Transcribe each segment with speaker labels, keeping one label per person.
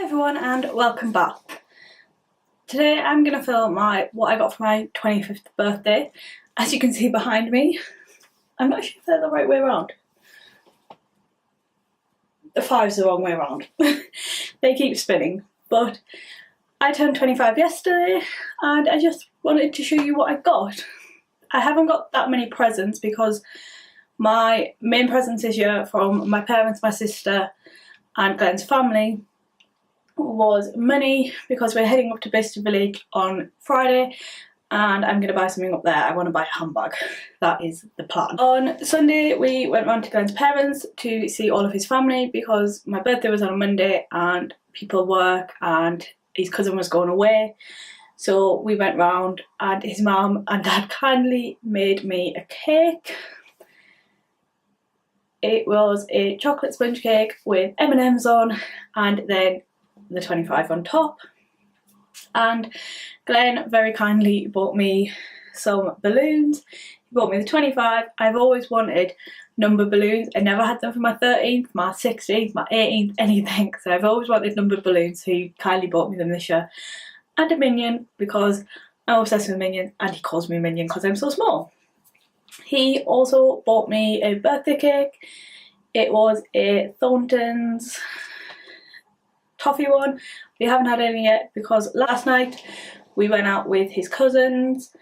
Speaker 1: everyone and welcome back. Today I'm going to film what I got for my 25th birthday. As you can see behind me, I'm not sure if they're the right way around. The 5's the wrong way around. They keep spinning. But I turned 25 yesterday and I just wanted to show you what I got. I haven't got that many presents because my main presents this year from my parents, my sister and Glenn's family was money, because we're heading up to Bicester Village on Friday and I'm going to buy something up there. I want to buy a handbag. That is the plan. On Sunday we went round to Glenn's parents to see all of his family because my birthday was on a Monday and people work and his cousin was going away. So we went round and his mum and dad kindly made me a cake. It was a chocolate sponge cake with M&Ms on and then the 25 on top. And Glenn very kindly bought me some balloons. He bought me the 25. I've always wanted number balloons. I never had them for my 13th, my 16th, my 18th, anything. So I've always wanted number balloons, so he kindly bought me them this year. And a minion, because I'm obsessed with minions and he calls me minion because I'm so small. He also bought me a birthday cake. It was a Thornton's toffee one. We haven't had any yet because last night we went out with his cousins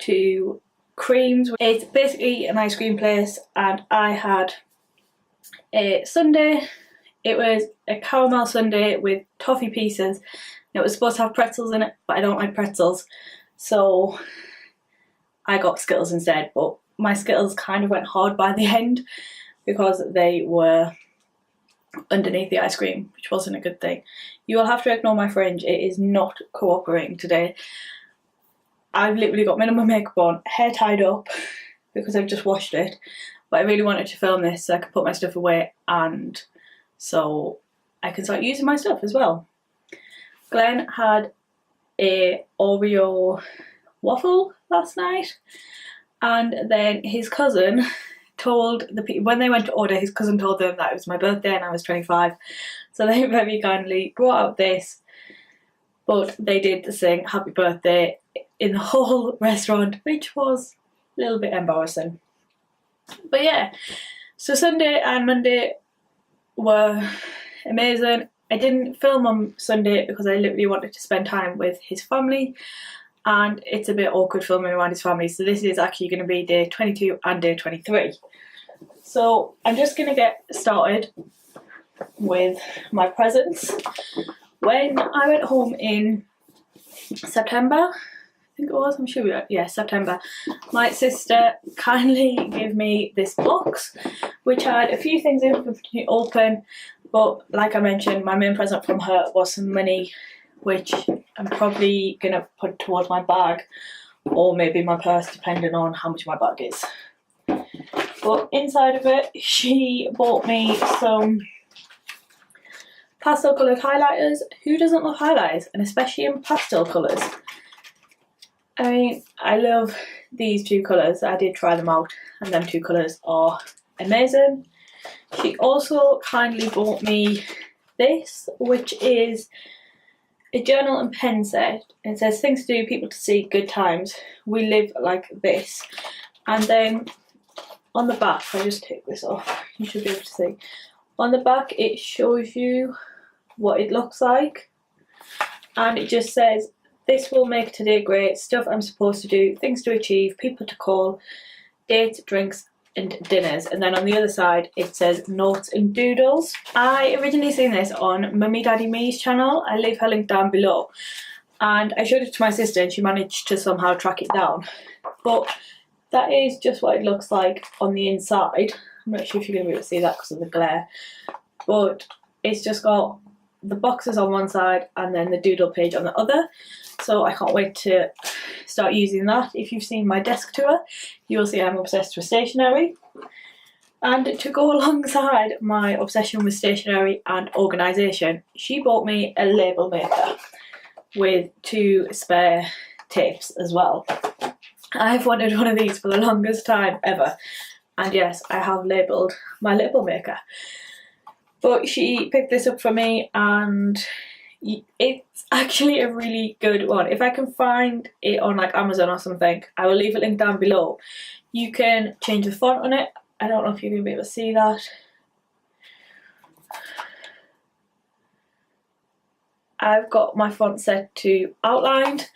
Speaker 1: to Creams. It's basically an ice cream place and I had a sundae. It was a caramel sundae with toffee pieces. It was supposed to have pretzels in it, but I don't like pretzels, so I got Skittles instead. But my Skittles kind of went hard by the end because they were underneath the ice cream, which wasn't a good thing. You will have to ignore my fringe, it is not cooperating today. I've literally got minimal makeup on, hair tied up because I've just washed it, but I really wanted to film this so I could put my stuff away and so I can start using my stuff as well. Glenn had a Oreo waffle last night and then his cousin told the people, when they went to order, his cousin told them that it was my birthday and I was 25, so they very kindly brought out this, but they did sing happy birthday in the whole restaurant, which was a little bit embarrassing. But yeah, so Sunday and Monday were amazing. I didn't film on Sunday because I literally wanted to spend time with his family and it's a bit awkward filming around his family, so this is actually going to be day 22 and day 23. So I'm just going to get started with my presents. When I went home in September, I think it was, I'm sure we were, yeah, September, my sister kindly gave me this box which had a few things in for me to open, but like I mentioned, my main present from her was some money which I'm probably going to put towards my bag or maybe my purse depending on how much my bag is. But inside of it she bought me some pastel coloured highlighters. Who doesn't love highlighters, and especially in pastel colours? I mean, I love these two colours. I did try them out and them two colours are amazing. She also kindly bought me this, which is a journal and pen set. It says things to do, people to see, good times, we live like this. And then on the back, if I just take this off, you should be able to see. On the back it shows you what it looks like and it just says, this will make today great, stuff I'm supposed to do, things to achieve, people to call, dates, drinks and dinners. And then on the other side it says notes and doodles. I originally seen this on Mummy Daddy Me's channel. I leave her link down below and I showed it to my sister and she managed to somehow track it down. But that is just what it looks like on the inside. I'm not sure if you're going to be able to see that because of the glare, but it's just got the boxes on one side and then the doodle page on the other. So I can't wait to start using that. If you've seen my desk tour, you will see I'm obsessed with stationery. And to go alongside my obsession with stationery and organisation, she bought me a label maker with 2 spare tapes as well. I've wanted one of these for the longest time ever, and yes, I have labelled my label maker. But she picked this up for me and it's actually a really good one. If I can find it on like Amazon or something, I will leave a link down below. You can change the font on it. I don't know if you're going to be able to see that. I've got my font set to outlined,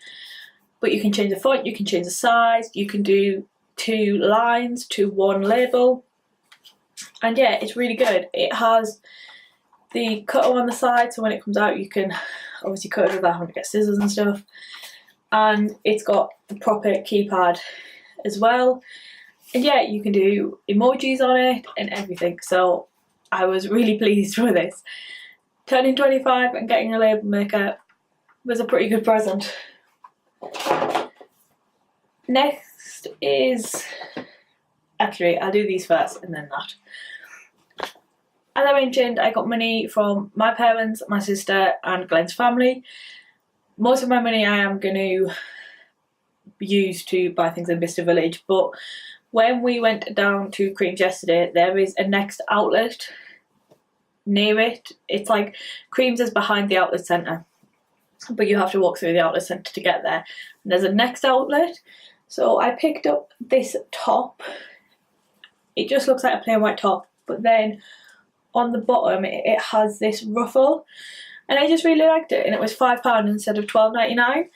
Speaker 1: but you can change the font, you can change the size, you can do 2 lines to 1 label. And yeah, it's really good. It has the cutter on the side, so when it comes out you can obviously cut it with that, having to get scissors and stuff. And it's got the proper keypad as well. And yeah, you can do emojis on it and everything. So I was really pleased with this. Turning 25 and getting a label maker was a pretty good present. Next is, actually I'll do these first and then that. As I mentioned, I got money from my parents, my sister and Glenn's family. Most of my money I am going to use to buy things in Bicester Village, but when we went down to Creams yesterday, there is a Next outlet near it. It's like Creams is behind the outlet centre, but you have to walk through the outlet centre to get there. And there's a Next outlet, so I picked up this top. It just looks like a plain white top, but then on the bottom it has this ruffle, and I just really liked it, and it was £5 instead of £12.99,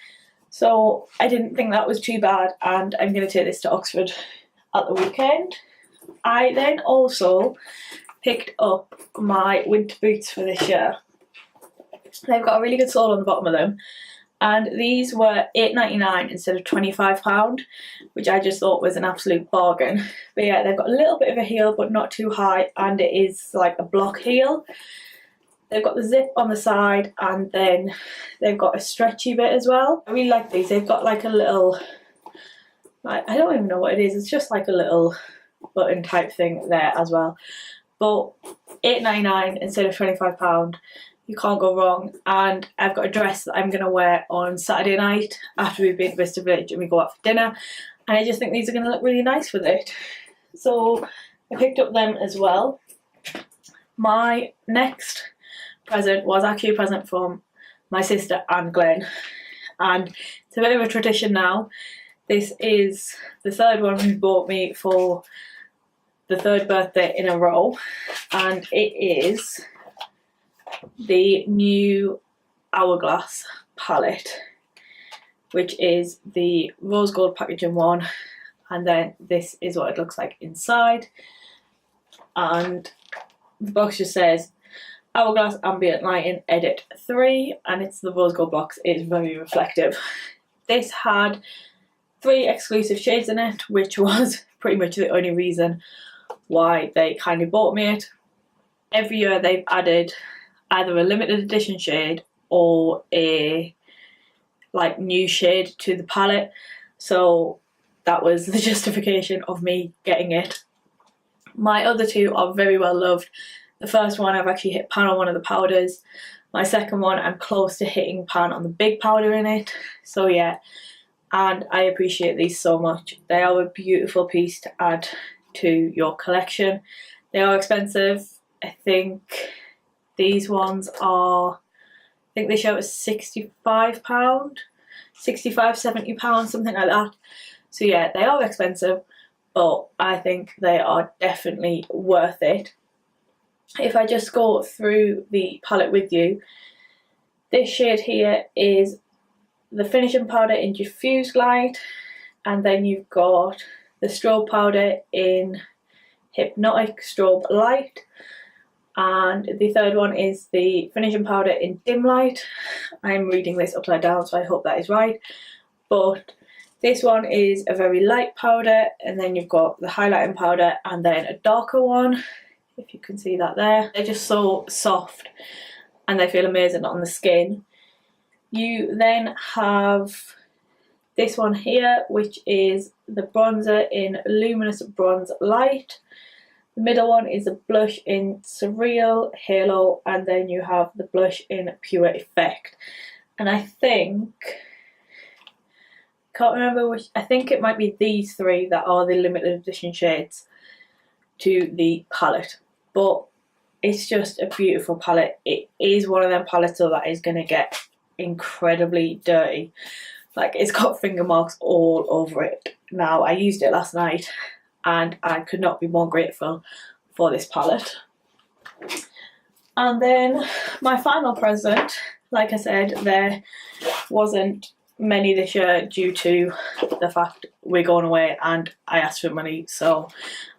Speaker 1: so I didn't think that was too bad, and I'm going to take this to Oxford at the weekend. I then also picked up my winter boots for this year. They've got a really good sole on the bottom of them, and these were £8.99 instead of £25, which I just thought was an absolute bargain. But yeah, they've got a little bit of a heel but not too high, and it is like a block heel. They've got the zip on the side, and then they've got a stretchy bit as well. I really like these. They've got like a little, like, I don't even know what it is, it's just like a little button type thing there as well. But £8.99 instead of £25, you can't go wrong. And I've got a dress that I'm going to wear on Saturday night after we've been to Bicester Village and we go out for dinner, and I just think these are going to look really nice with it. So I picked up them as well. My next present was actually a present from my sister and Glenn, and it's a bit of a tradition now. This is the 3rd one he bought me for the 3rd birthday in a row, and it is the new Hourglass palette, which is the rose gold packaging one, and then this is what it looks like inside. And the box just says Hourglass Ambient Lighting Edit 3, and it's the rose gold box. It is very reflective. This had 3 exclusive shades in it, which was pretty much the only reason why they kindly bought me it. Every year they've added either a limited edition shade or a like new shade to the palette, so that was the justification of me getting it. My other 2 are very well loved. The first one I've actually hit pan on one of the powders. My second one I'm close to hitting pan on the big powder in it. So yeah, and I appreciate these so much. They are a beautiful piece to add to your collection. They are expensive. I think these ones are, I think they show us £65, £65, £70, something like that. So yeah, they are expensive, but I think they are definitely worth it. If I just go through the palette with you, this shade here is the finishing powder in Diffused Light, and then you've got the strobe powder in Hypnotic Strobe Light, and the 3rd one is the finishing powder in Dim Light. I'm reading this upside down, so I hope that is right, but this one is a very light powder, and then you've got the highlighting powder and then a darker one, if you can see that there. They're just so soft and they feel amazing on the skin. You then have this one here, which is the bronzer in Luminous Bronze Light. The middle one is a blush in Surreal Halo, and then you have the blush in Pure Effect. And I think, can't remember which, I think it might be these 3 that are the limited edition shades to the palette. But it's just a beautiful palette. It is one of them palettes though that is going to get incredibly dirty. Like, it's got finger marks all over it. Now, I used it last night and I could not be more grateful for this palette. And then my final present, like I said, there wasn't many this year due to the fact we're going away and I asked for money, so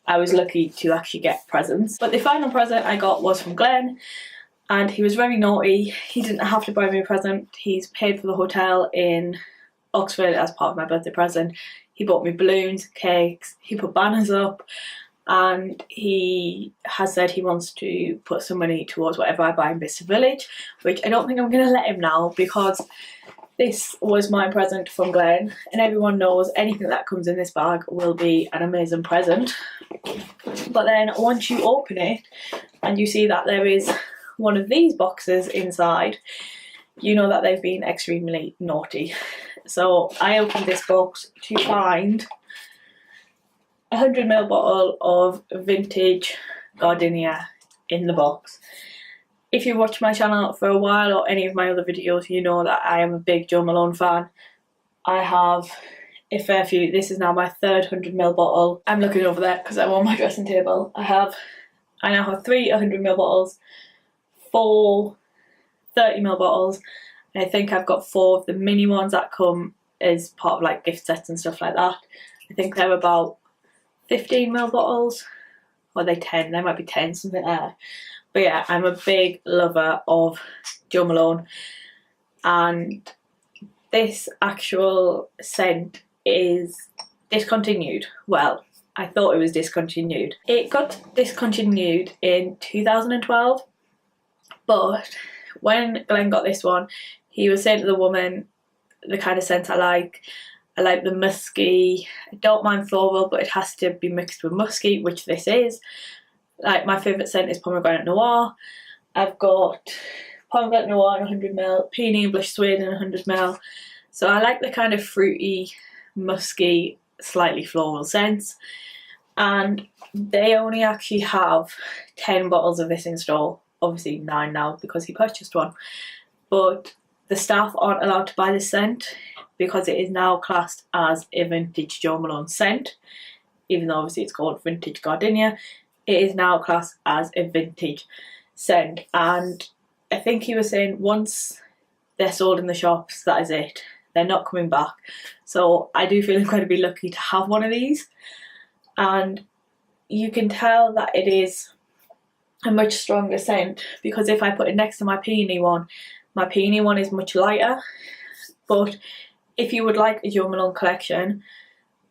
Speaker 1: I was lucky to actually get presents. But the final present I got was from Glenn, and he was very naughty. He didn't have to buy me a present. He's paid for the hotel in Oxford as part of my birthday present. He bought me balloons, cakes, he put banners up, and he has said he wants to put some money towards whatever I buy in Bicester Village, which I don't think I'm going to let him now, because this was my present from Glenn, and everyone knows anything that comes in this bag will be an amazing present. But then once you open it and you see that there is one of these boxes inside, you know that they've been extremely naughty. So I opened this box to find a 100ml bottle of vintage gardenia in the box. If you watch my channel for a while or any of my other videos, you know that I am a big Jo Malone fan. I have a fair few. This is now my third 100ml bottle. I'm looking over there because I'm on my dressing table. I now have 3 100ml bottles, 4 30ml bottles, and I think I've got 4 of the mini ones that come as part of like gift sets and stuff like that. I think they're about 15ml bottles, or are they 10? They might be 10, something like that. But yeah, I'm a big lover of Jo Malone, and this actual scent is discontinued. Well, I thought it was discontinued. It got discontinued in 2012, but when Glenn got this one, he was saying to the woman, the kind of scent I like the musky. I don't mind floral, but it has to be mixed with musky, which this is. Like, my favourite scent is pomegranate noir. I've got pomegranate noir in 100ml, peony and blush suede in 100ml. So I like the kind of fruity, musky, slightly floral scents. And they only actually have 10 bottles of this in store. Obviously 9 now because he purchased one. But the staff aren't allowed to buy this scent because it is now classed as a vintage Jo Malone scent. Even though obviously it's called vintage gardenia, it is now classed as a vintage scent. And I think he was saying once they're sold in the shops, that is it. They're not coming back. So I do feel incredibly lucky to have one of these. And you can tell that it is a much stronger scent, because if I put it next to my peony one is much lighter. But if you would like a Jo Malone collection,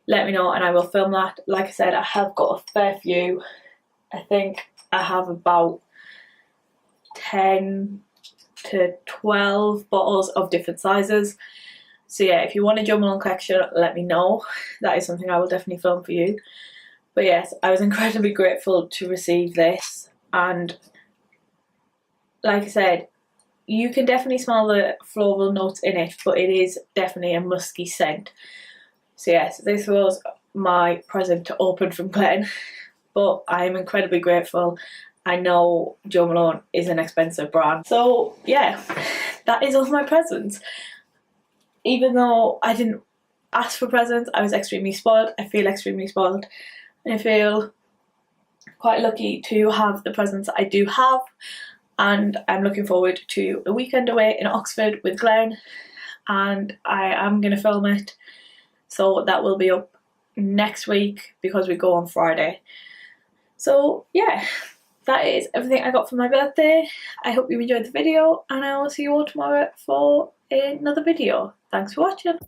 Speaker 1: let me know and I will film that. Like I said, I have got a fair few. I think I have about 10 to 12 bottles of different sizes. So yeah, if you want a Jo Malone collection, let me know. That is something I will definitely film for you. But yes, I was incredibly grateful to receive this, and like I said, you can definitely smell the floral notes in it, but it is definitely a musky scent. So yes, this was my present to open from Glenn, but I am incredibly grateful. I know Jo Malone is an expensive brand. So yeah, that is all my presents. Even though I didn't ask for presents, I was extremely spoiled. I feel extremely spoiled. And I feel quite lucky to have the presents that I do have. And I'm looking forward to a weekend away in Oxford with Glenn. And I am going to film it. So that will be up next week because we go on Friday. So yeah, that is everything I got for my birthday. I hope you enjoyed the video, and I will see you all tomorrow for another video. Thanks for watching.